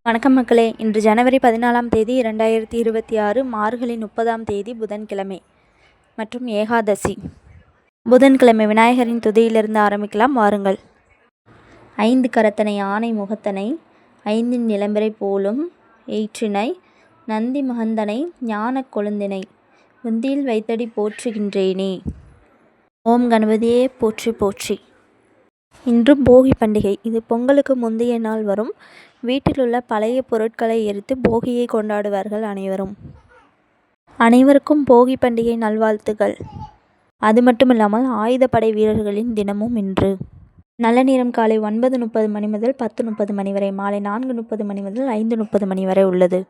வணக்கம் மக்களே. இன்று ஜனவரி 14ஆம் தேதி 2026 மார்கழி 30ஆம் தேதி புதன்கிழமை மற்றும் ஏகாதசி. புதன்கிழமை விநாயகரின் துதியிலிருந்து ஆரம்பிக்கலாம் வாருங்கள். 5 கரத்தனை ஆனை முகத்தனை ஐந்தின் நிலம்பரை போலும் எயிற்றினை நந்தி மகந்தனை ஞானக் கொழுந்தினை உந்தியில் வைத்தடி போற்றுகின்றேனே. ஓம் கணபதியே போற்றி போற்றி. இன்றும் போகி பண்டிகை. இது பொங்கலுக்கு முந்தைய நாள் வரும். வீட்டிலுள்ள பழைய பொருட்களை எரித்து போகியை கொண்டாடுவார்கள் அனைவருக்கும் போகி பண்டிகை நல்வாழ்த்துகள். அது மட்டுமில்லாமல் ஆயுதப்படை வீரர்களின் தினமும் இன்று. நல்ல நேரம் காலை 9:30 மணி முதல் 10:30 மணி வரை, மாலை 4:30 மணி முதல் 5:30 மணி வரை உள்ளது.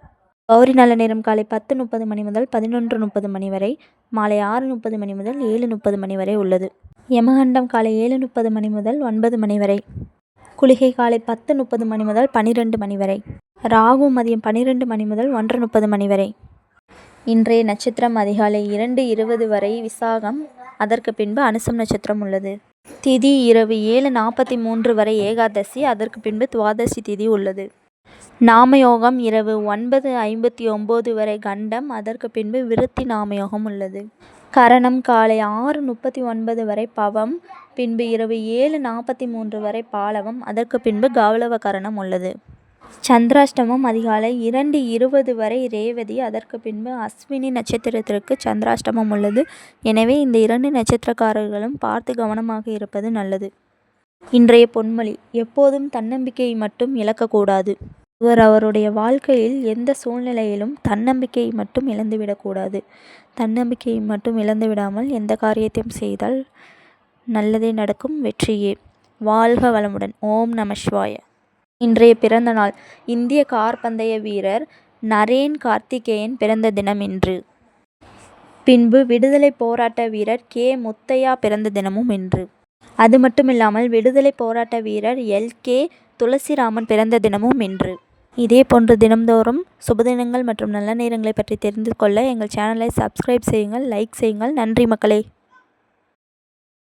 கௌரி நல்ல நேரம் காலை 10:30 மணி முதல் 11:30 மணி வரை, மாலை 6:30 மணி முதல் 7:30 மணி வரை உள்ளது. யமகண்டம் காலை 7:30 மணி முதல் 9 மணி வரை. குளிகை காலை 10:30 மணி முதல் 12 மணி வரை. ராகு மதியம் 12 மணி முதல் 1:30 மணி வரை. இன்றைய நட்சத்திரம் அதிகாலை 2:20 வரை விசாகம், அதற்கு பின்பு அனுசம் நட்சத்திரம் உள்ளது. திதி இரவு 7:43 வரை ஏகாதசி, அதற்கு பின்பு துவாதசி திதி உள்ளது. நாமயோகம் இரவு 9:59 வரை கண்டம், அதற்கு பின்பு விருத்தி நாமயோகம் உள்ளது. கரணம் காலை 6:39 வரை பவம், பின்பு இரவு 7:43 வரை பாலவம், அதற்கு பின்பு கௌளவ கரணம் உள்ளது. சந்திராஷ்டமம் அதிகாலை 2:20 வரை ரேவதி, அதற்கு பின்பு அஸ்வினி நட்சத்திரத்திற்கு சந்திராஷ்டமம் உள்ளது. எனவே இந்த 2 நட்சத்திரக்காரர்களும் பார்த்து கவனமாக இருப்பது நல்லது. இன்றைய பொன்மொழி: எப்போதும் தன்னம்பிக்கையை மட்டும் இழக்கக்கூடாது. அவருடைய வாழ்க்கையில் எந்த சூழ்நிலையிலும் தன்னம்பிக்கையை மட்டும் இழந்துவிடக்கூடாது. தன்னம்பிக்கையை மட்டும் இழந்து விடாமல் எந்த காரியத்தையும் செய்தால் நல்லதே நடக்கும், வெற்றியே. வாழ்க வளமுடன். ஓம் நம சிவாய. இன்றைய பிறந்த நாள் இந்திய காற்பந்தய வீரர் நரேன் கார்த்திகேயன் பிறந்த தினம் இன்று. பின்பு விடுதலை போராட்ட வீரர் கே முத்தையா பிறந்த தினமும் இன்று. அது மட்டுமில்லாமல் விடுதலை போராட்ட வீரர் எல்.கே. துளசிராமன் பிறந்த தினமும் இன்று. இதே போன்று தினம்தோறும் சுபதினங்கள் மற்றும் நல்ல நேரங்களை பற்றி தெரிந்து கொள்ள எங்கள் சேனலை சப்ஸ்கிரைப் செய்யுங்கள், லைக் செய்யுங்கள். நன்றி மக்களே.